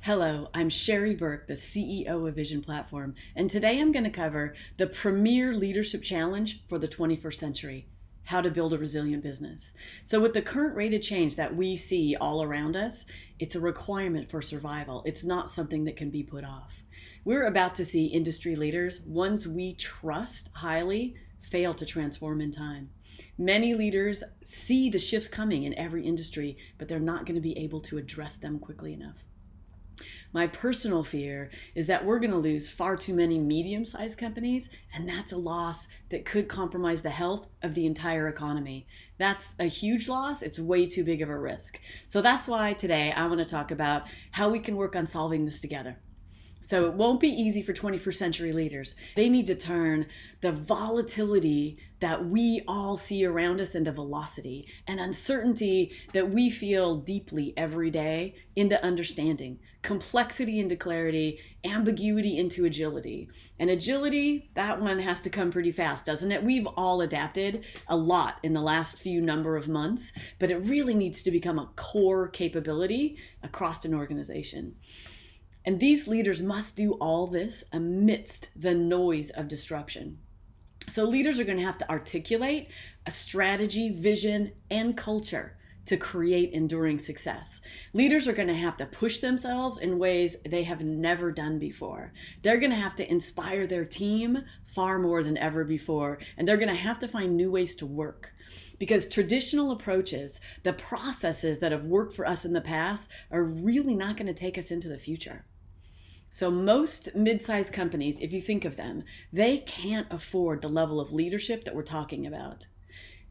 Hello, I'm Shari Burk, the CEO of Vision Platform, and today I'm going to cover the premier leadership challenge for the 21st century, how to build a resilient business. So with the current rate of change that we see all around us, it's a requirement for survival. It's not something that can be put off. We're about to see industry leaders, ones we trust highly, fail to transform in time. Many leaders see the shifts coming in every industry, but they're not going to be able to address them quickly enough. My personal fear is that we're going to lose far too many medium-sized companies, and that's a loss that could compromise the health of the entire economy. That's a huge loss. It's way too big of a risk. So that's why today I want to talk about how we can work on solving this together. So it won't be easy for 21st century leaders. They need to turn the volatility that we all see around us into velocity, and uncertainty that we feel deeply every day into understanding, complexity into clarity, ambiguity into agility. And agility, that one has to come pretty fast, doesn't it? We've all adapted a lot in the last few number of months, but it really needs to become a core capability across an organization. And these leaders must do all this amidst the noise of disruption. So leaders are going to have to articulate a strategy, vision, and culture to create enduring success. Leaders are going to have to push themselves in ways they have never done before. They're going to have to inspire their team far more than ever before, and they're going to have to find new ways to work. Because traditional approaches, the processes that have worked for us in the past, are really not going to take us into the future. So most mid-sized companies, if you think of them, they can't afford the level of leadership that we're talking about.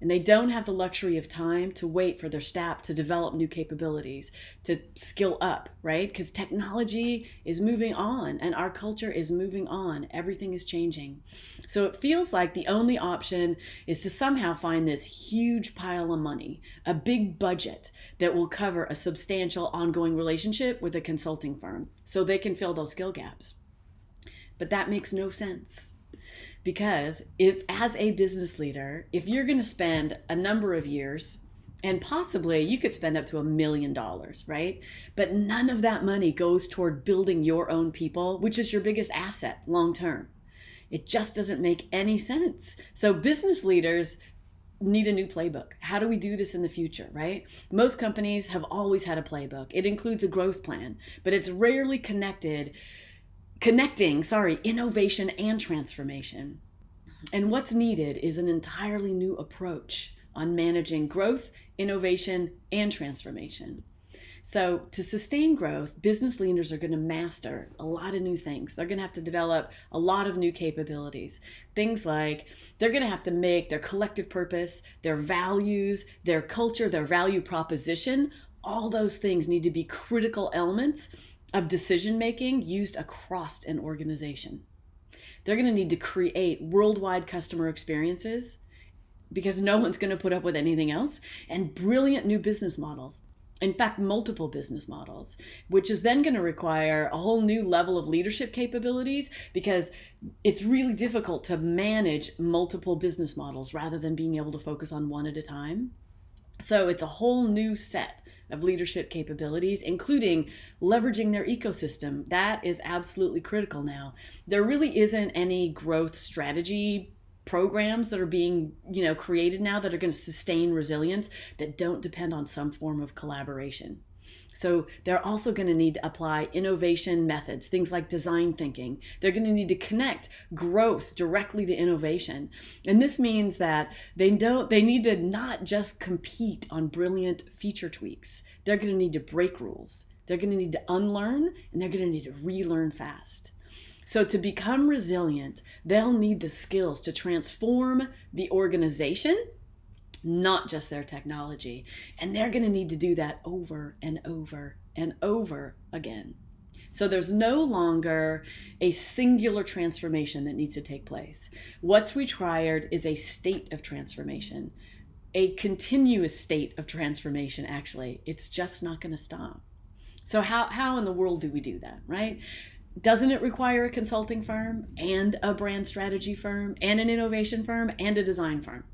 And they don't have the luxury of time to wait for their staff to develop new capabilities, to skill up, right? Because technology is moving on and our culture is moving on. Everything is changing. So it feels like the only option is to somehow find this huge pile of money, a big budget that will cover a substantial ongoing relationship with a consulting firm so they can fill those skill gaps. But that makes no sense. Because as a business leader, if you're going to spend a number of years, and possibly you could spend up to $1 million, right? But none of that money goes toward building your own people, which is your biggest asset long term. It just doesn't make any sense. So business leaders need a new playbook. How do we do this in the future, right? Most companies have always had a playbook. It includes a growth plan, but it's rarely connecting innovation and transformation. And what's needed is an entirely new approach on managing growth, innovation, and transformation. So to sustain growth, business leaders are going to master a lot of new things. They're going to have to develop a lot of new capabilities. Things like they're going to have to make their collective purpose, their values, their culture, their value proposition, all those things need to be critical elements of decision-making used across an organization. They're going to need to create worldwide customer experiences because no one's going to put up with anything else, and brilliant new business models. In fact, multiple business models, which is then going to require a whole new level of leadership capabilities because it's really difficult to manage multiple business models rather than being able to focus on one at a time. So it's a whole new set of leadership capabilities, including leveraging their ecosystem. That is absolutely critical now. There really isn't any growth strategy programs that are being, created now that are going to sustain resilience that don't depend on some form of collaboration. So they're also going to need to apply innovation methods, things like design thinking. They're going to need to connect growth directly to innovation. And this means that they need to not just compete on brilliant feature tweaks. They're going to need to break rules. They're going to need to unlearn, and they're going to need to relearn fast. So to become resilient, they'll need the skills to transform the organization, not just their technology. And they're going to need to do that over and over and over again. So there's no longer a singular transformation that needs to take place. What's required is a state of transformation, a continuous state of transformation, actually. It's just not going to stop. So how in the world do we do that, right? Doesn't it require a consulting firm and a brand strategy firm and an innovation firm and a design firm?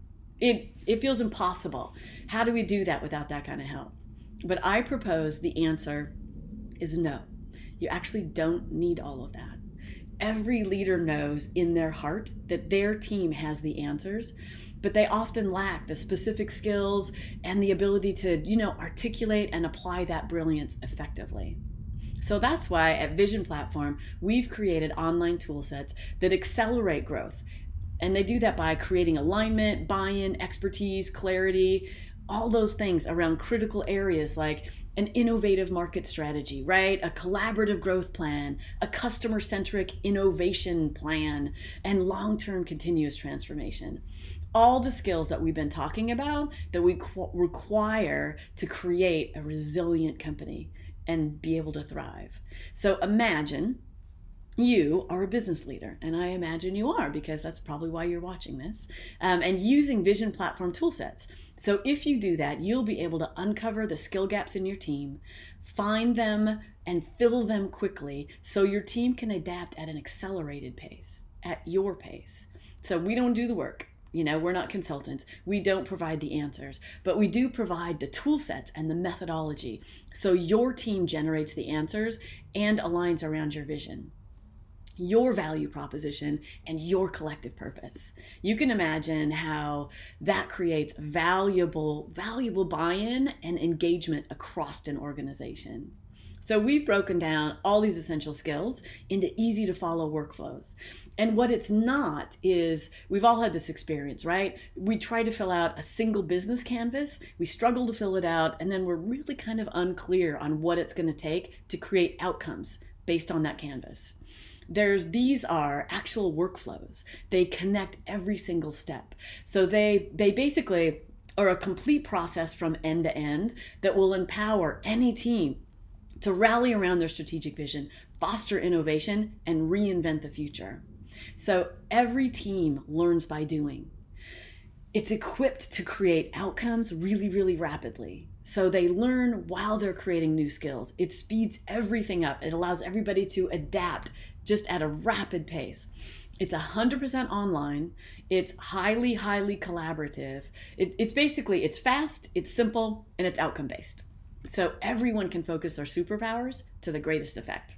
It feels impossible. How do we do that without that kind of help? But I propose the answer is no. You actually don't need all of that. Every leader knows in their heart that their team has the answers, but they often lack the specific skills and the ability to, articulate and apply that brilliance effectively. So that's why at Vision Platform, we've created online toolsets that accelerate growth. And they do that by creating alignment, buy-in, expertise, clarity, all those things around critical areas like an innovative market strategy, right? A collaborative growth plan, a customer-centric innovation plan, and long-term continuous transformation. All the skills that we've been talking about that we require to create a resilient company and be able to thrive. So imagine you are a business leader, and I imagine you are because that's probably why you're watching this, and using Vision Platform toolsets. So if you do that, you'll be able to uncover the skill gaps in your team, find them and fill them quickly so your team can adapt at an accelerated pace, at your pace. So we don't do the work. We're not consultants. We don't provide the answers, but we do provide the tool sets and the methodology so your team generates the answers and aligns around your vision, your value proposition, and your collective purpose. You can imagine how that creates valuable buy-in and engagement across an organization. So we've broken down all these essential skills into easy to follow workflows. And what it's not is, we've all had this experience, right? We try to fill out a single business canvas, we struggle to fill it out, and then we're really kind of unclear on what it's going to take to create outcomes based on that canvas. These are actual workflows. They connect every single step. So they basically are a complete process from end to end that will empower any team to rally around their strategic vision, foster innovation, and reinvent the future. So every team learns by doing. It's equipped to create outcomes really, really rapidly. So they learn while they're creating new skills. It speeds everything up. It allows everybody to adapt just at a rapid pace. It's 100% online. It's highly, highly collaborative. It's fast, it's simple, and it's outcome-based. So everyone can focus their superpowers to the greatest effect.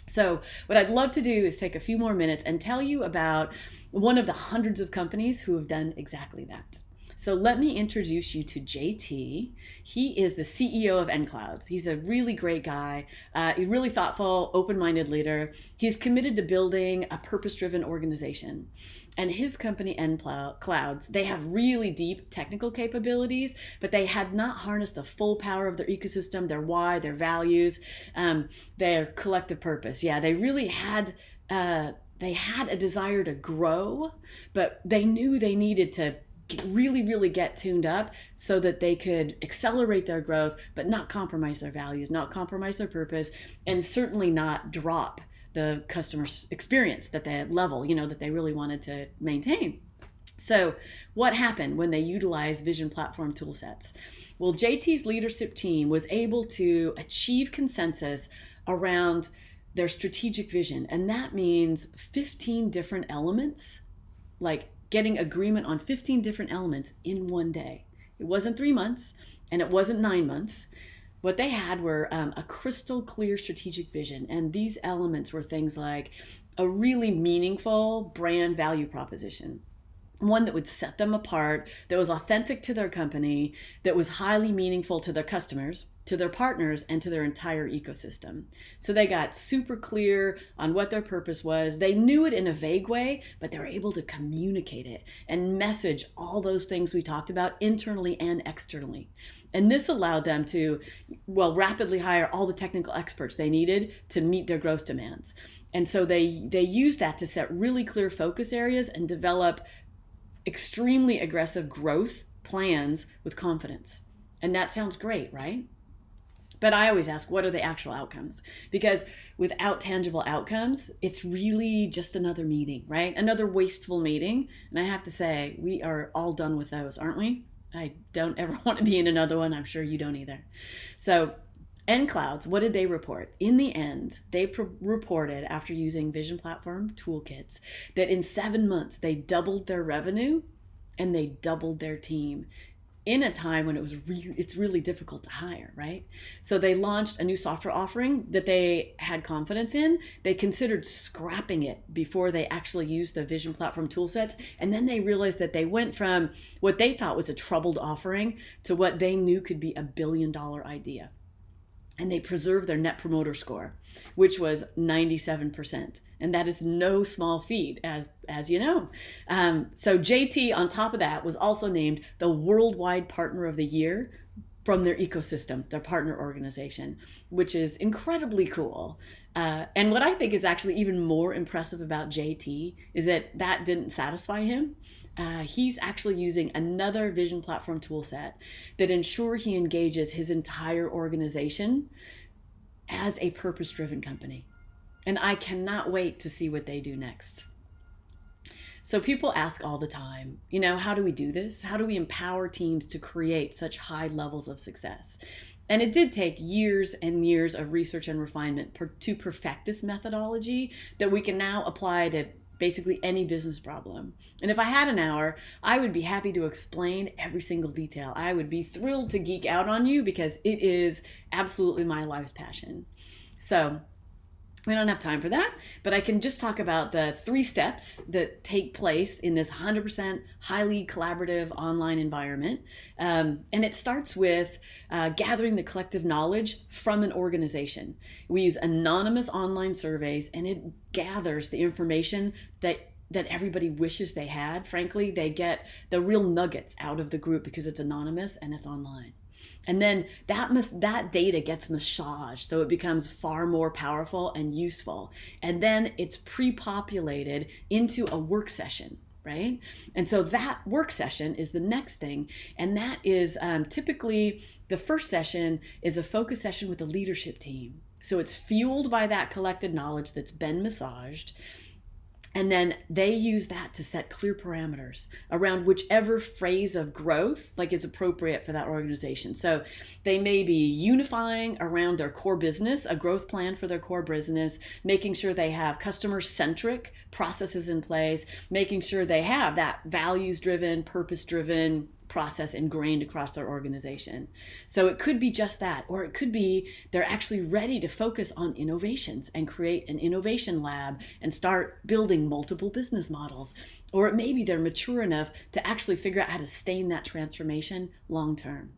So what I'd love to do is take a few more minutes and tell you about one of the hundreds of companies who have done exactly that. So let me introduce you to JT. He is the CEO of nClouds. He's a really great guy, a really thoughtful, open-minded leader. He's committed to building a purpose-driven organization. And his company, nClouds, they have really deep technical capabilities, but they had not harnessed the full power of their ecosystem, their why, their values, their collective purpose. Yeah, they really had a desire to grow, but they knew they needed to really, really get tuned up so that they could accelerate their growth, but not compromise their values, not compromise their purpose, and certainly not drop the customer experience that that they really wanted to maintain. So what happened when they utilized Vision Platform toolsets? Well, JT's leadership team was able to achieve consensus around their strategic vision. And that means 15 different elements, like getting agreement on 15 different elements in one day. It wasn't 3 months and it wasn't 9 months. What they had were a crystal clear strategic vision. And these elements were things like a really meaningful brand value proposition, one that would set them apart, that was authentic to their company, that was highly meaningful to their customers, to their partners, and to their entire ecosystem. So they got super clear on what their purpose was. They knew it in a vague way, but they were able to communicate it and message all those things we talked about internally and externally. And this allowed them to, rapidly hire all the technical experts they needed to meet their growth demands. And so they used that to set really clear focus areas and develop extremely aggressive growth plans with confidence. And that sounds great, right? But I always ask, what are the actual outcomes? Because without tangible outcomes, it's really just another meeting, right? Another wasteful meeting. And I have to say, we are all done with those, aren't we? I don't ever want to be in another one. I'm sure you don't either. So nClouds, what did they report? In the end, they reported, after using Vision Platform toolkits, that in 7 months, they doubled their revenue and they doubled their team. in a time when it's really difficult to hire, right? So they launched a new software offering that they had confidence in. They considered scrapping it before they actually used the Vision Platform toolsets. And then they realized that they went from what they thought was a troubled offering to what they knew could be $1 billion idea. And they preserved their net promoter score, which was 97%. And that is no small feat, as you know. So JT, on top of that, was also named the Worldwide Partner of the Year from their ecosystem, their partner organization, which is incredibly cool. And what I think is actually even more impressive about JT is that didn't satisfy him. He's actually using another Vision Platform toolset that ensures he engages his entire organization as a purpose-driven company. And I cannot wait to see what they do next. So people ask all the time, how do we do this? How do we empower teams to create such high levels of success? And it did take years and years of research and refinement to perfect this methodology that we can now apply to basically any business problem. And if I had an hour, I would be happy to explain every single detail. I would be thrilled to geek out on you because it is absolutely my life's passion. So we don't have time for that, but I can just talk about the 3 steps that take place in this 100% highly collaborative online environment. And it starts with gathering the collective knowledge from an organization. We use anonymous online surveys, and it gathers the information that everybody wishes they had. Frankly, they get the real nuggets out of the group because it's anonymous and it's online. And then that data gets massaged so it becomes far more powerful and useful. And then it's pre-populated into a work session, right? And so that work session is the next thing. And that is typically the first session is a focus session with the leadership team. So it's fueled by that collected knowledge that's been massaged. And then they use that to set clear parameters around whichever phase of growth is appropriate for that organization. So they may be unifying around their core business, a growth plan for their core business, making sure they have customer-centric processes in place, making sure they have that values-driven, purpose-driven process ingrained across their organization. So it could be just that, or it could be they're actually ready to focus on innovations and create an innovation lab and start building multiple business models. Or it may be they're mature enough to actually figure out how to sustain that transformation long term.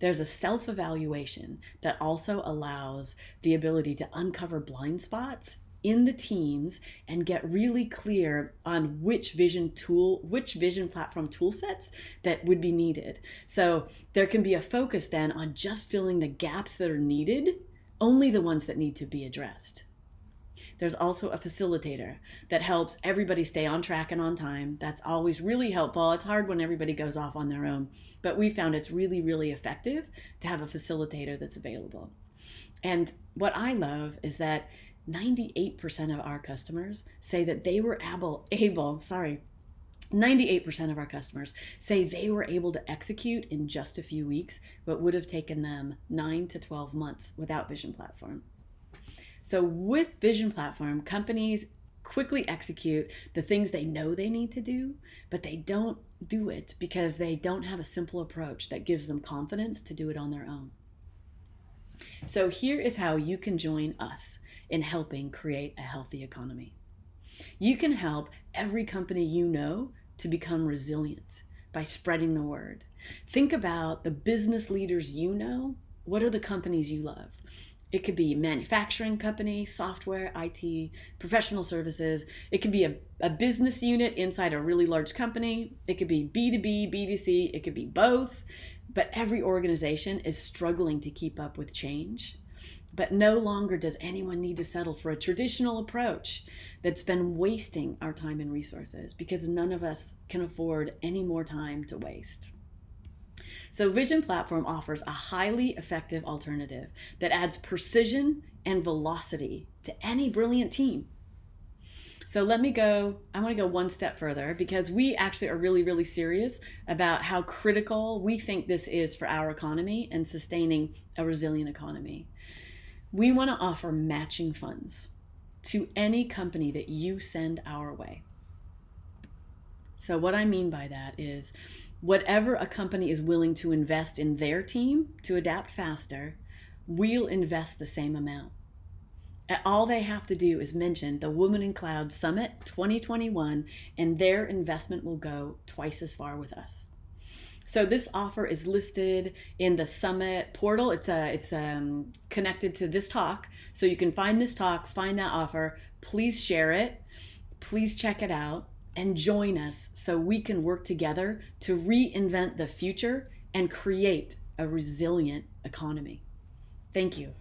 There's a self-evaluation that also allows the ability to uncover blind spots in the teams and get really clear on which vision platform tool sets that would be needed. So there can be a focus then on just filling the gaps that are needed, only the ones that need to be addressed. There's also a facilitator that helps everybody stay on track and on time. That's always really helpful. It's hard when everybody goes off on their own, but we found it's really, really effective to have a facilitator that's available. And what I love is that 98% of our customers say that they were 98% of our customers say they were able to execute in just a few weeks what would have taken them 9 to 12 months without Vision Platform. So with Vision Platform, companies quickly execute the things they know they need to do, but they don't do it because they don't have a simple approach that gives them confidence to do it on their own. So here is how you can join us in helping create a healthy economy. You can help every company you know to become resilient by spreading the word. Think about the business leaders you know. What are the companies you love? It could be a manufacturing company, software, IT, professional services. It could be a business unit inside a really large company. It could be B2B, B2C. It could be both. But every organization is struggling to keep up with change. But no longer does anyone need to settle for a traditional approach that's been wasting our time and resources because none of us can afford any more time to waste. So Vision Platform offers a highly effective alternative that adds precision and velocity to any brilliant team. So I want to go one step further because we actually are really, really serious about how critical we think this is for our economy and sustaining a resilient economy. We want to offer matching funds to any company that you send our way. So what I mean by that is whatever a company is willing to invest in their team to adapt faster, we'll invest the same amount. All they have to do is mention the Women in Cloud Summit 2021, and their investment will go twice as far with us. So this offer is listed in the Summit portal. It's connected to this talk. So you can find this talk, find that offer. Please share it. Please check it out and join us so we can work together to reinvent the future and create a resilient economy. Thank you.